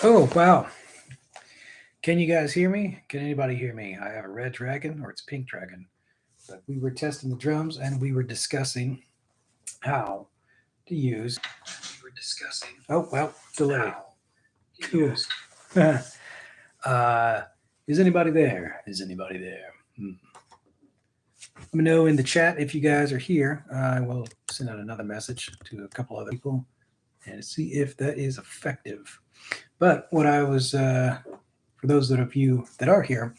Oh, wow. Can you guys hear me? Can anybody hear me? I have a red dragon or it's pink dragon. But we were testing the drums and we were discussing how to use. We were discussing. Oh, well, delay. Cool. uh, is anybody there? Is anybody there? Let me know in the chat if you guys are here. I will send out another message to a couple other people and see if that is effective. But what I was, for those of you that are here,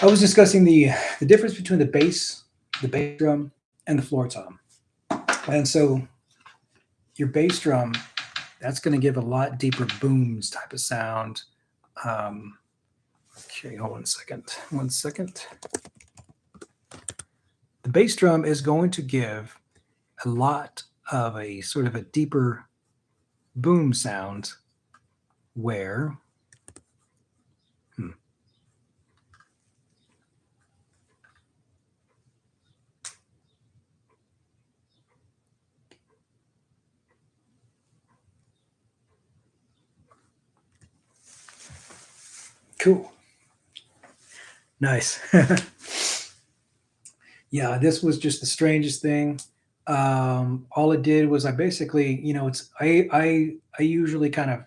I was discussing the difference between the bass drum, and the floor tom. And so your bass drum, that's going to give a lot deeper booms type of sound. Okay, hold on a second. 1 second. The bass drum is going to give a lot of a sort of a deeper boom sound where cool. Nice. Yeah, this was just the strangest thing. All it did was I basically, it's I usually kind of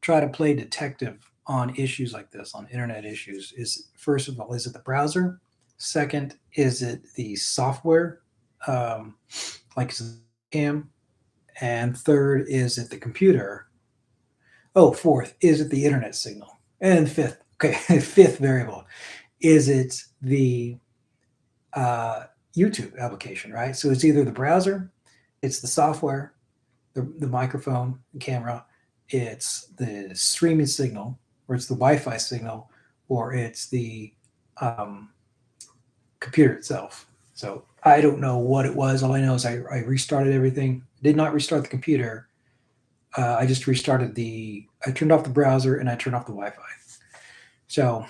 try to play detective on issues like this, on internet issues. Is first of all, is it the browser? Second, is it the software, um, like cam? And third, is it the computer? Oh, fourth, is it the internet signal? And fifth, okay, fifth variable, is it the uh, YouTube application, right? So it's either the browser, it's the software, the microphone, the camera, it's the streaming signal, or it's the Wi-Fi signal, or it's the um, computer itself. So I don't know what it was. All I know is I restarted everything. Did not restart the computer. I just restarted I turned off the browser and I turned off the Wi-Fi. So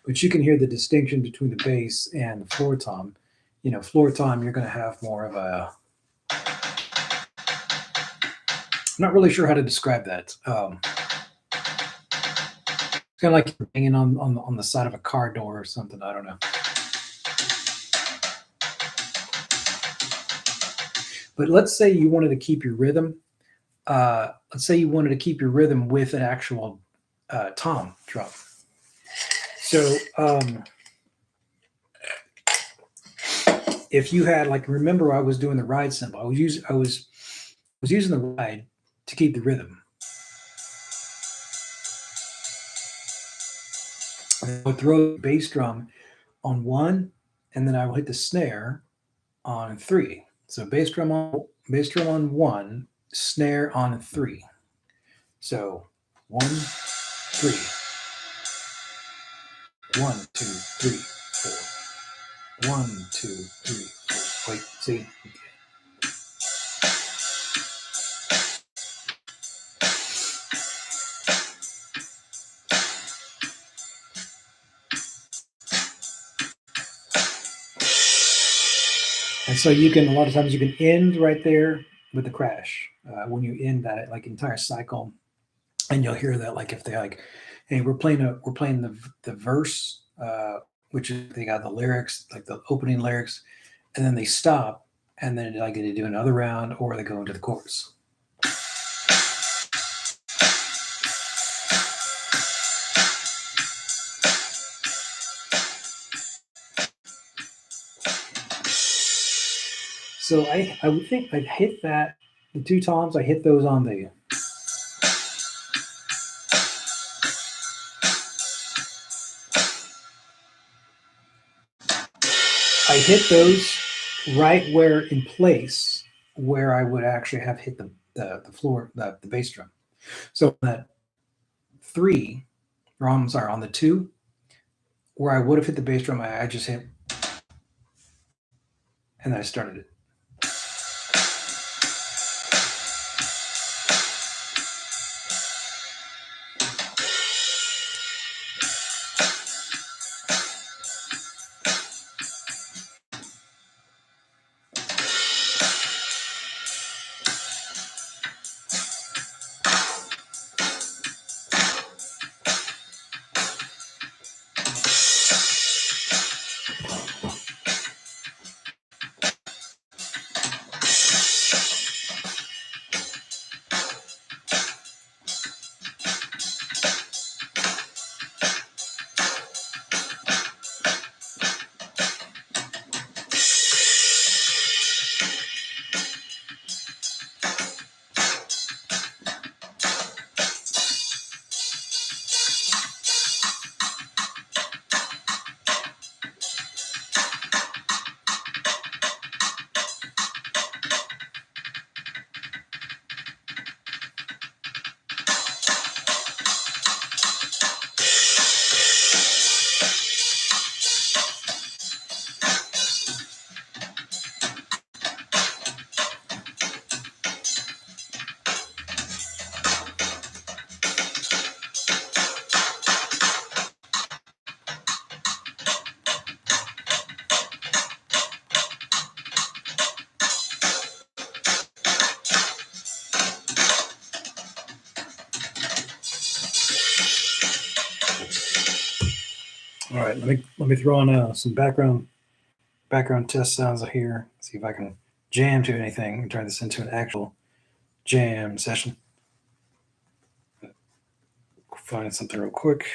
but you can hear the distinction between the bass and the floor tom. Floor tom, you're going to have more of a. I'm not really sure how to describe that. It's kind of like you're hanging on the side of a car door or something. I don't know. But let's say you wanted to keep your rhythm. Let's say you wanted to keep your rhythm with an actual tom drum. So if you had, like, remember I was doing the ride cymbal. I was using the ride to keep the rhythm. I would throw the bass drum on one, and then I would hit the snare on three. So bass drum on one, snare on three. So 1, 3, 1, 2, 3, 4. 1, 2, 3, 4. Wait, see. And so a lot of times you can end right there with the crash when you end that like entire cycle, and you'll hear that, like, if they like, hey, we're playing the verse, which is, they got the lyrics, like the opening lyrics, and then they stop, and then like they do another round, or they go into the chorus. So I would think I've hit that the two toms. I hit those on the. I hit those right where in place where I would actually have hit the floor, the bass drum. So that three, or I'm sorry, on the two, where I would have hit the bass drum, I just hit, and then I started it. All right, let me throw on some background test sounds here. See if I can jam to anything and turn this into an actual jam session. Find something real quick.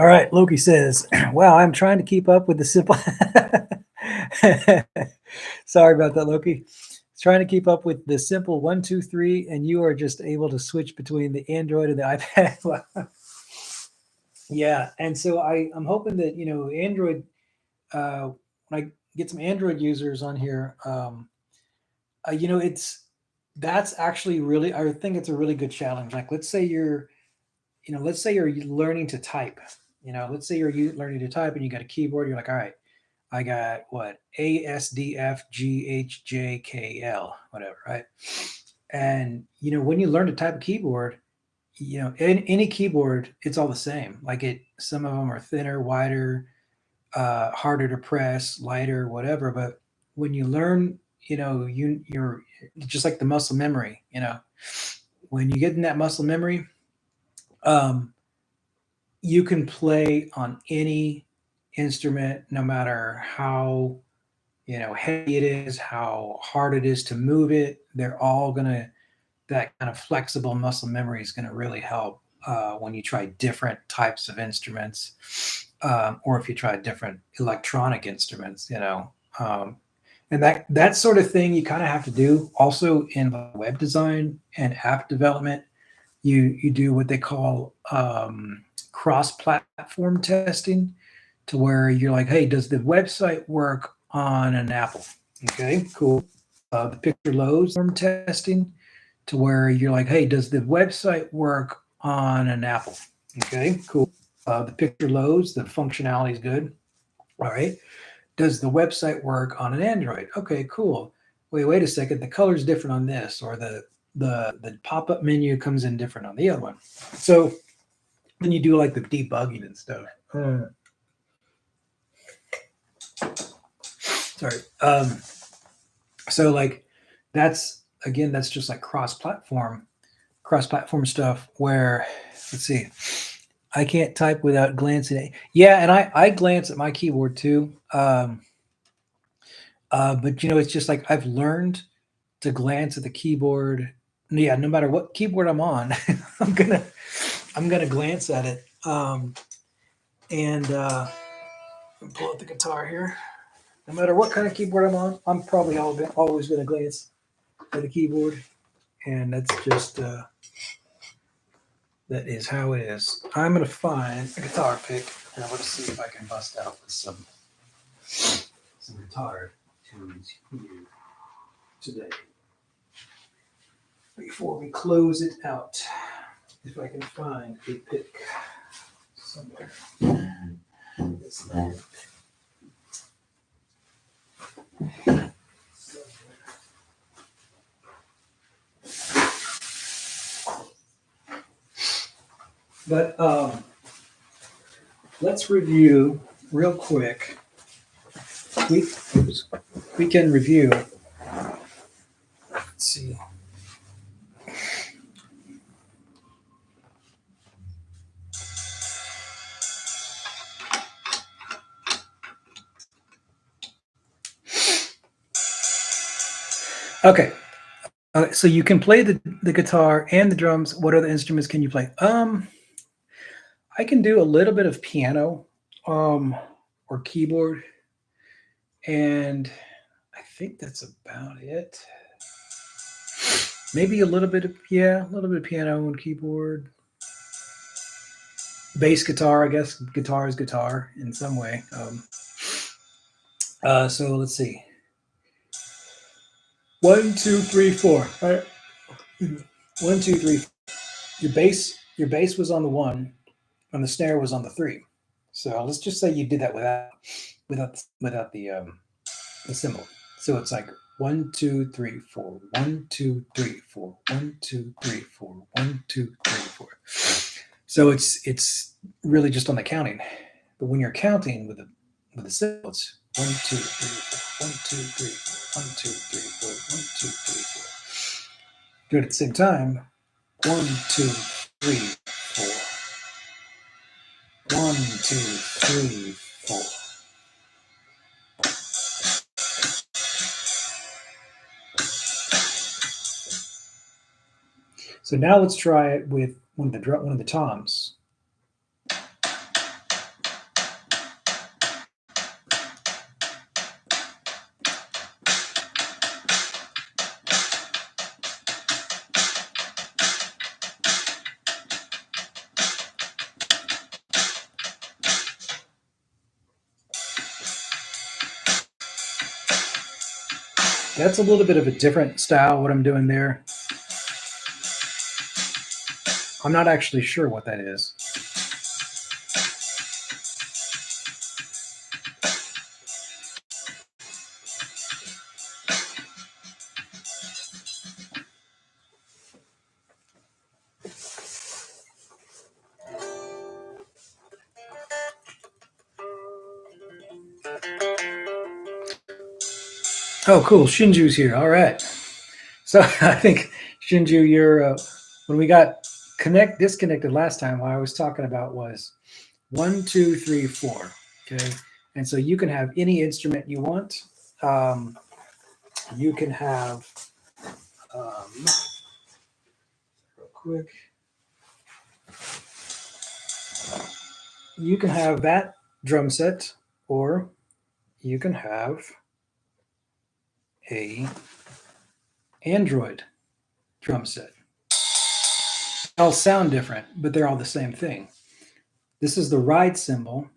All right, Loki says, "Wow, I'm trying to keep up with the simple." Sorry about that, Loki. Trying to keep up with the simple 1, 2, 3, and you are just able to switch between the Android and the iPad. Yeah, and so I'm hoping that Android. When I get some Android users on here, it's that's actually really. I think it's a really good challenge. Like, let's say you're learning to type. Let's say you're learning to type and you got a keyboard. You're like, all right, I got what ASDFGHJKL, whatever, right? And when you learn to type a keyboard, any keyboard, it's all the same. Like some of them are thinner, wider, harder to press, lighter, whatever. But when you learn, you're just like the muscle memory. When you get in that muscle memory, um, you can play on any instrument, no matter how heavy it is, how hard it is to move it. They're all gonna That kind of flexible muscle memory is gonna really help when you try different types of instruments, or if you try different electronic instruments. And that sort of thing you kind of have to do also in web design and app development. You do what they call cross-platform testing, to where you're like, hey, does the website work on an Apple? Okay, cool. The picture loads form testing, to where you're like, hey, does the website work on an Apple? Okay, cool. The picture loads, the functionality is good. All right. Does the website work on an Android? Okay, cool. Wait a second. The color's different on this, or the pop-up menu comes in different on the other one. So then you do like the debugging and stuff. Sorry. So like that's just like cross-platform stuff where, let's see, I can't type without glancing. Yeah, and I glance at my keyboard too. But it's just like I've learned to glance at the keyboard. Yeah, no matter what keyboard I'm on, I'm gonna I'm gonna glance at it. And pull out the guitar here. No matter what kind of keyboard I'm on, I'm probably always gonna glance at the keyboard, and that's just that is how it is. I'm gonna find a guitar pick, and I'm gonna see if I can bust out with some guitar tunes here today before we close it out. If I can find a pick somewhere. It's not But let's review real quick. We we can review. Let's see. Okay. So you can play the guitar and the drums. What other instruments can you play? I can do a little bit of piano, um, or keyboard, and I think that's about it. Maybe a little bit of a little bit of piano and keyboard. Bass guitar, I guess. Guitar is guitar in some way. So let's see. 1, 2, 3, 4. All right. 1, 2, 3. Your bass was on the 1, and the snare was on the 3. So let's just say you did that without the symbol. So it's like 1, 2, 3, 4. 1, 2, 3, 4. 1, 2, 3, 4. 1, 2, 3, 4. So it's really just on the counting. But when you're counting with the symbol, it's 1, 2, 3, 4. 1, 2, 3, 4. 1, 2, 3, 4. 1, 2, 3, 4. Do it at the same time. 1, 2, 3, 4. 1, 2, 3, 4. So now let's try it with one of the toms. That's a little bit of a different style, what I'm doing there. I'm not actually sure what that is. Oh, cool. Shinju's here. All right. So I think Shinju, you're when we got disconnected last time. What I was talking about was 1, 2, 3, 4. Okay, and so you can have any instrument you want. Um, you can have real quick. You can have that drum set, or you can have a Android drum set. They all sound different, but they're all the same thing. This is the ride cymbal.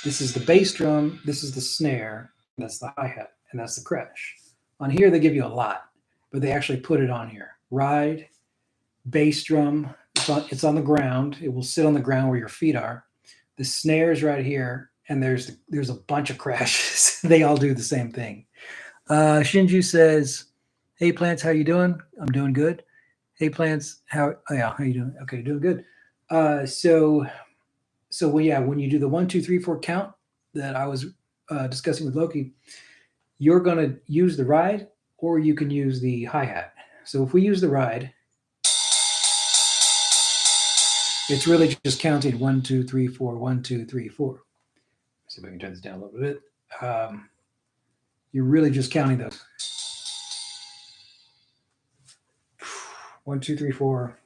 This is the bass drum. This is the snare. That's the hi-hat, and that's the crash. On here, they give you a lot, but they actually put it on here. Ride, bass drum. It's on the ground. It will sit on the ground where your feet are. The snare is right here, and there's a bunch of crashes. They all do the same thing. Shinju says, "Hey plants, how you doing? I'm doing good. Hey plants, how you doing? Okay, doing good. So when you do the 1, 2, 3, 4 count that I was discussing with Loki, you're going to use the ride, or you can use the hi hat. So if we use the ride, it's really just counting 1, 2, 3, 4, 1, 2, 3, 4. Let's see if I can turn this down a little bit. You're really just counting those. 1, 2, 3, 4.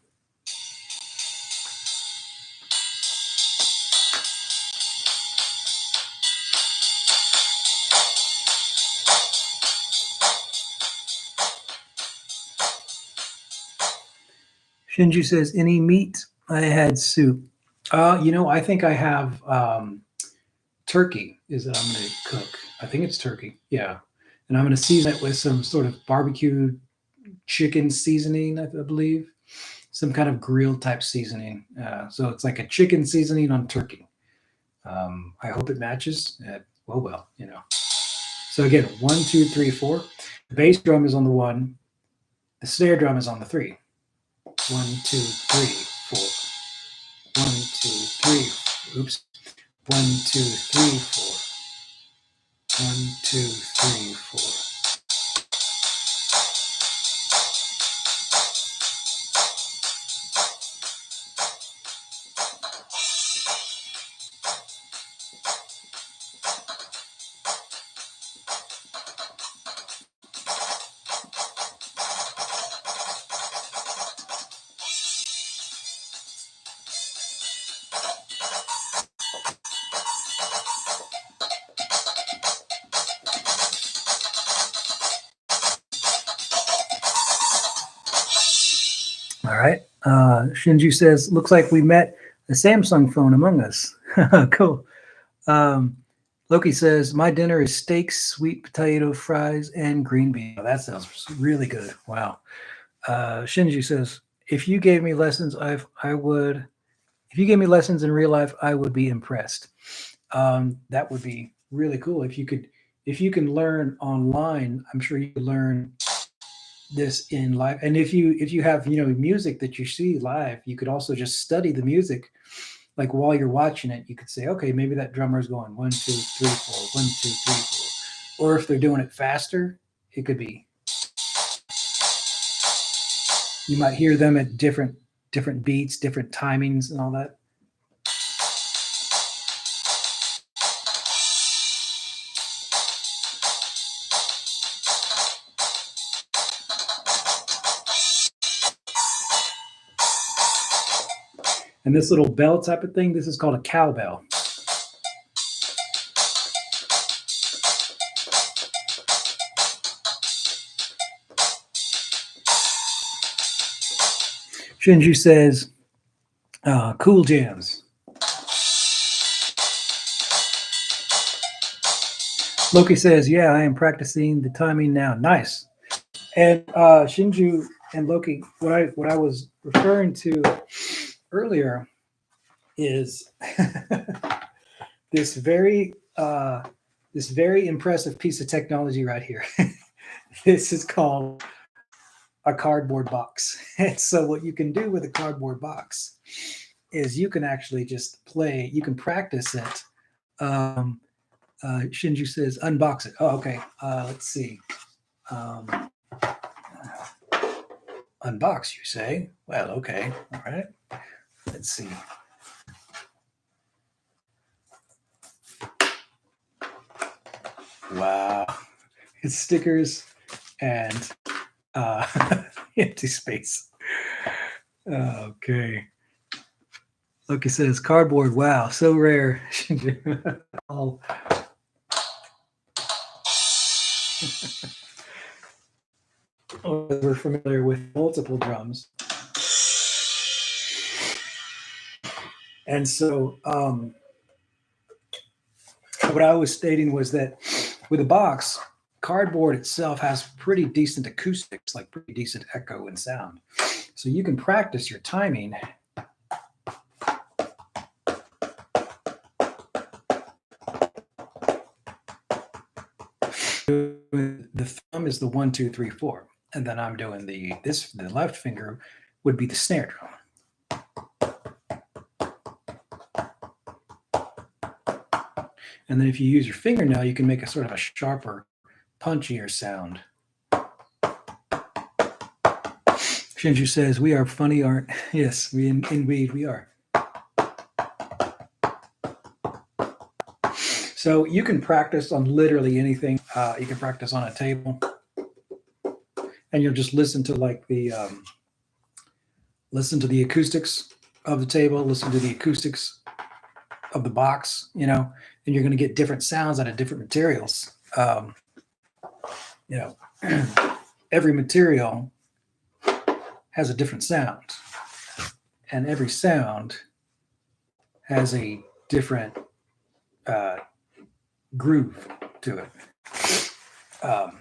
Shinju says, any meat? I had soup. I think I have turkey is that I'm going to cook. I think it's turkey. Yeah. And I'm going to season it with some sort of barbecue chicken seasoning, I believe. Some kind of grill type seasoning. So it's like a chicken seasoning on turkey. I hope it matches. Well. So again, 1, 2, 3, 4. The bass drum is on the 1. The snare drum is on the 3. 1, 2, 3, 4. 1, 2, 3. Oops. 1, 2, 3, 4. 1, 2, 3, 4. All right. Shinju says, looks like we met a Samsung phone among us. Cool. Loki says, my dinner is steaks, sweet potato fries, and green beans. Oh, that sounds really good. Wow. Shinju says, if you gave me lessons, I would. If you gave me lessons in real life, I would be impressed. That would be really cool if you could. If you can learn online, I'm sure you could learn this in live. And if you have music that you see live, you could also just study the music. Like while you're watching it, you could say, okay, maybe that drummer's going 1, 2, 3, 4, 1, 2, 3, 4. Or if they're doing it faster, it could be. You might hear them at different beats, different timings, and all that. And this little bell type of thing, this is called a cowbell. Shinju says, cool jams. Loki says, "Yeah, I am practicing the timing now." Nice. And Shinju and Loki, what I was referring to earlier is this very this very impressive piece of technology right here. This is called a cardboard box. And so what you can do with a cardboard box is you can actually just play. You can practice it. Um, Shinju says, "Unbox it." Oh, okay. Let's see. Um, Unbox, you say? Well, okay. All right. Let's see. Wow. It's stickers and empty space. Okay. Look, it says cardboard. Wow, so rare. Oh. We're familiar with multiple drums. And so, what I was stating was that with a box, cardboard itself has pretty decent acoustics, like pretty decent echo and sound. So you can practice your timing. The thumb is the 1, 2, 3, 4, and then I'm doing the left finger would be the snare drum. And then if you use your fingernail, you can make a sort of a sharper, punchier sound. Shinju says, "We are funny, aren't?" Yes, indeed we are. So you can practice on literally anything. You can practice on a table, and you'll just listen to like the listen to the acoustics of the table, listen to the acoustics of the box, you know, and you're going to get different sounds out of different materials. You know, every material has a different sound, and every sound has a different uh, groove to it. Let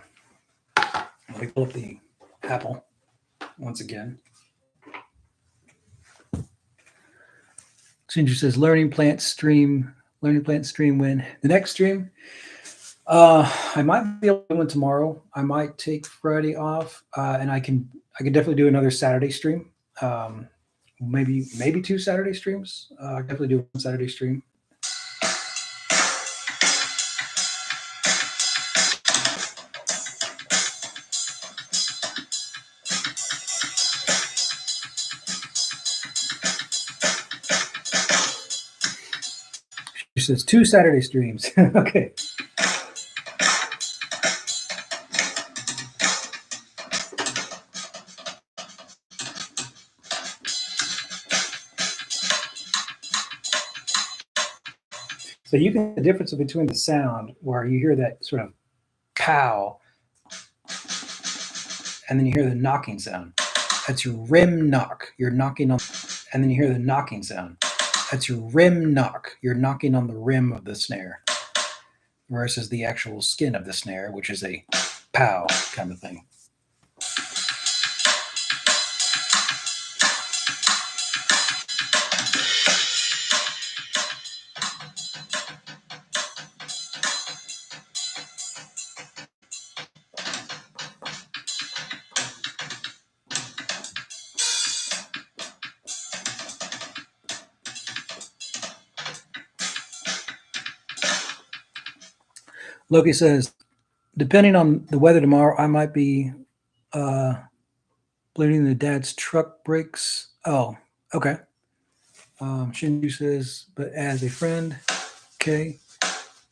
me pull up the Apple once again. Shinju says, learning plant stream when the next stream. I might be able to do one tomorrow. I might take Friday off, and I can definitely do another Saturday stream. Maybe 2 Saturday streams. I definitely do one Saturday stream. She says 2 Saturday streams. Okay. So you can the difference between the sound where you hear that sort of pow, and then you hear the knocking sound. That's your rim knock. You're knocking on, and then you hear the knocking sound. That's your rim knock. You're knocking on the rim of the snare versus the actual skin of the snare, which is a pow kind of thing. Loki says, depending on the weather tomorrow, I might be bleeding the dad's truck brakes. Oh, okay. Shinju says, but as a friend, okay.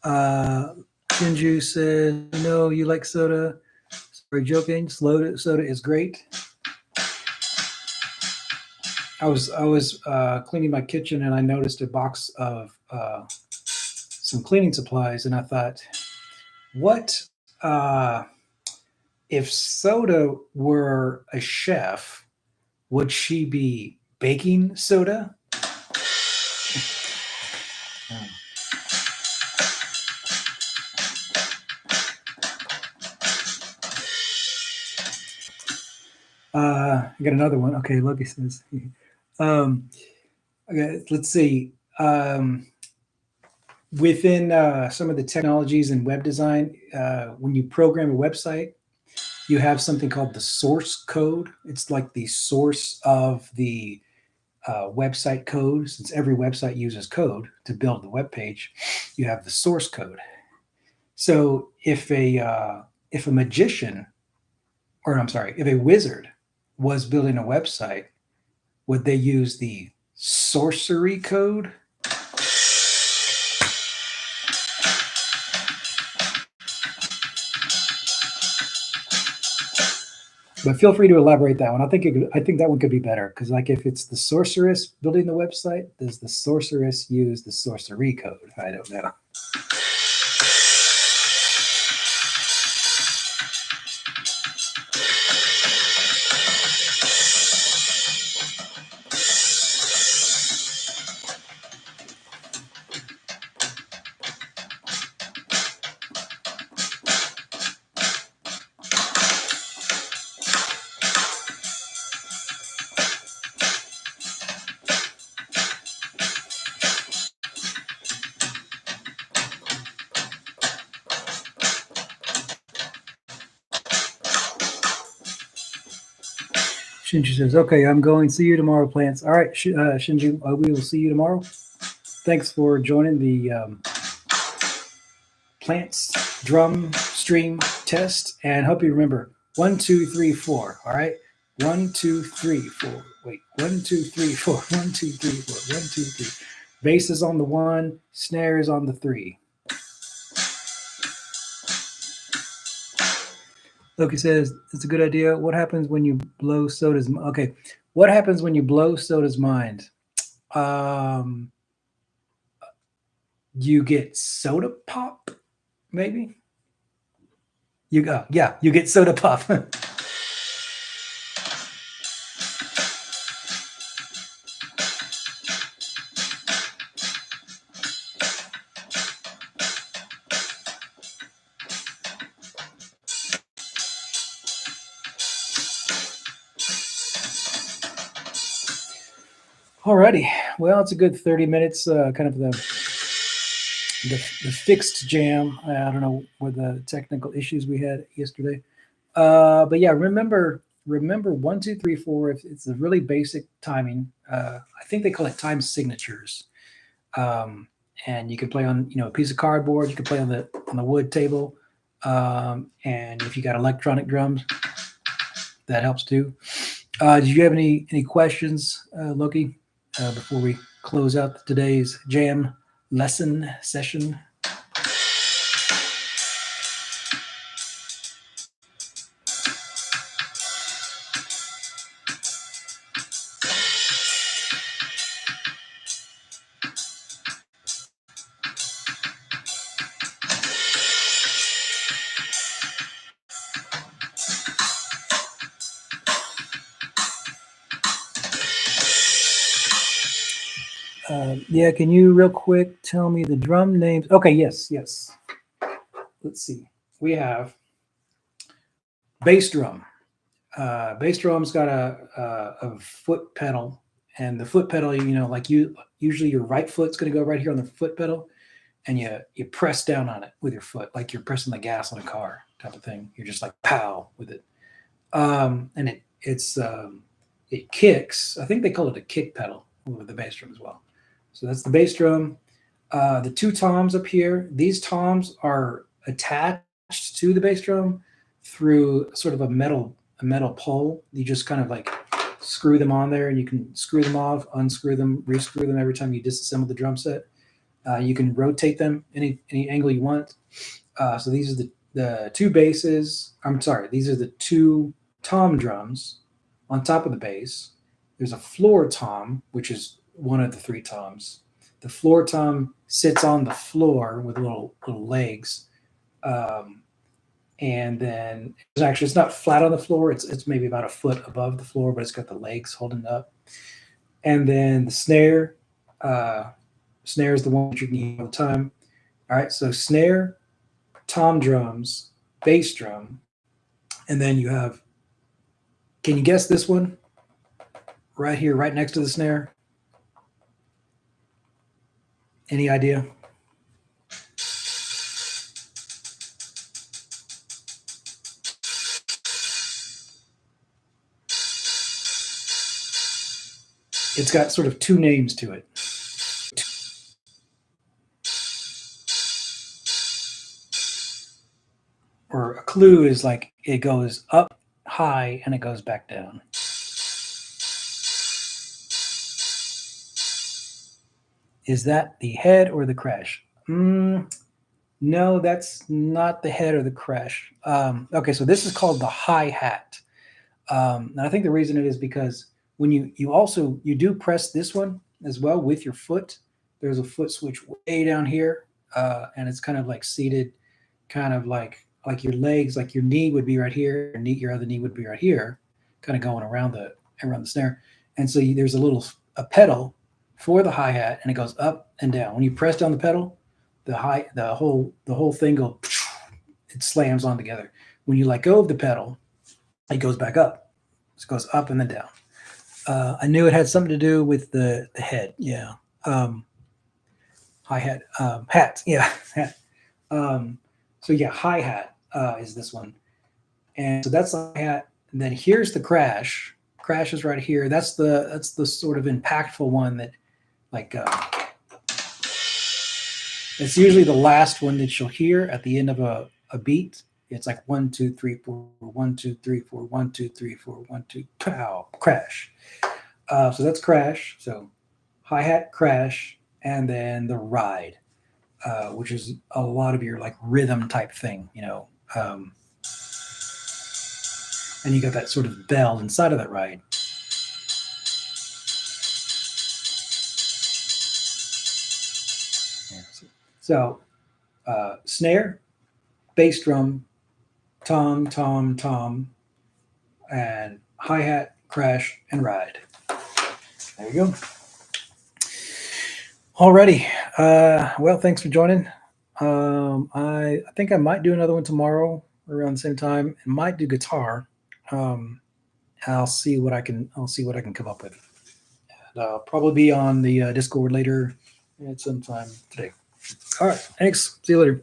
Shinju says, no, you like soda. Sorry, joking. Soda is great. I was cleaning my kitchen and I noticed a box of some cleaning supplies, and I thought, what if Soda were a chef? Would she be baking soda? I got another one. Okay, Lucky says. Um, okay, let's see. Within some of the technologies in web design, when you program a website, you have something called the source code. It's like the source of the website code. Since every website uses code to build the web page, you have the source code. So if a magician, or I'm sorry, if a wizard was building a website, would they use the sorcery code? But feel free to elaborate that one. I think that one could be better because, like, if it's the sorceress building the website, does the sorceress use the sorcery code? I don't know. Shinji says, "Okay, I'm going. See you tomorrow, plants." All right, Shinji, we will see you tomorrow. Thanks for joining the plants drum stream test, and hope you remember 1, 2, 3, 4. All right, 1, 2, 3, 4. Wait, 1, 2, 3, 4. 1, 2, 3, 4. 1, 2, 3. Bass is on the 1, snare is on the 3. Loki says it's a good idea. What happens when you blow Soda's? Okay, what happens when you blow Soda's mind? Um, you get soda pop, maybe. You go, yeah, you get soda pop. Alrighty, well, it's a good 30 minutes. Kind of the fixed jam. I don't know what the technical issues we had yesterday. But yeah, remember 1, 2, 3, 4. If it's a really basic timing, I think they call it time signatures. Um, and you can play on a piece of cardboard. You can play on the wood table. And if you got electronic drums, that helps too. Did you have any questions, Loki, before we close out today's jam lesson session? Yeah, can you real quick tell me the drum names? Okay, yes. Let's see. We have bass drum. Bass drum's got a foot pedal, and the foot pedal, like usually your right foot's going to go right here on the foot pedal, and you press down on it with your foot, like you're pressing the gas on a car type of thing. You're just like pow with it, and it kicks. I think they call it a kick pedal with the bass drum as well. So that's the bass drum. The two toms up here, these toms are attached to the bass drum through sort of a metal pole. You just kind of like screw them on there, and you can screw them off, unscrew them, rescrew them every time you disassemble the drum set. You can rotate them any angle you want. So these are the two basses. I'm sorry, these are the two tom drums on top of the bass. There's a floor tom, which is one of the three toms. The floor tom sits on the floor with little legs, um, and then it's not flat on the floor. It's maybe about a foot above the floor, but it's got the legs holding it up. And then the uh, snare is the one that you can hear all the time. All right, so snare, tom drums, bass drum, and then you have Can you guess this one? Right here, right next to the snare. Any idea? It's got sort of two names to it. Or a clue is like it goes up high and it goes back down. Is that the head or the crash? No, that's not the head or the crash. Okay, so this is called the hi-hat. And I think the reason it is because when you do press this one as well with your foot. There's a foot switch way down here, and it's kind of like seated, kind of like your legs, like your knee would be right here, your other knee would be right here, kind of going around the snare. And so there's a pedal for the hi hat, and it goes up and down. When you press down the pedal, the whole thing goes, it slams on together. When you let go of the pedal, it goes back up. It goes up and then down. I knew it had something to do with the head. Yeah. Hi hat. Hat. Yeah. Hat. So yeah, hi hat is this one, and so that's the hi hat. And then here's the crash. Crash is right here. That's the sort of impactful one that like it's usually the last one that you'll hear at the end of a beat. It's like 1, 2, 3, 4, 1, 2, 3, 4, 1, 2, 3, 4, 1, 2, pow, crash. So that's crash. So hi-hat, crash, and then the ride, which is a lot of your like rhythm type thing, and you got that sort of bell inside of that ride. Yeah. So snare, bass drum, tom, tom, tom, and hi-hat, crash, and ride. There you go. Alrighty. Well, thanks for joining. I think I might do another one tomorrow around the same time. I might do guitar. I'll see what I can. I'll see what I can come up with. And I'll probably be on the Discord later at some time today. All right. Thanks. See you later.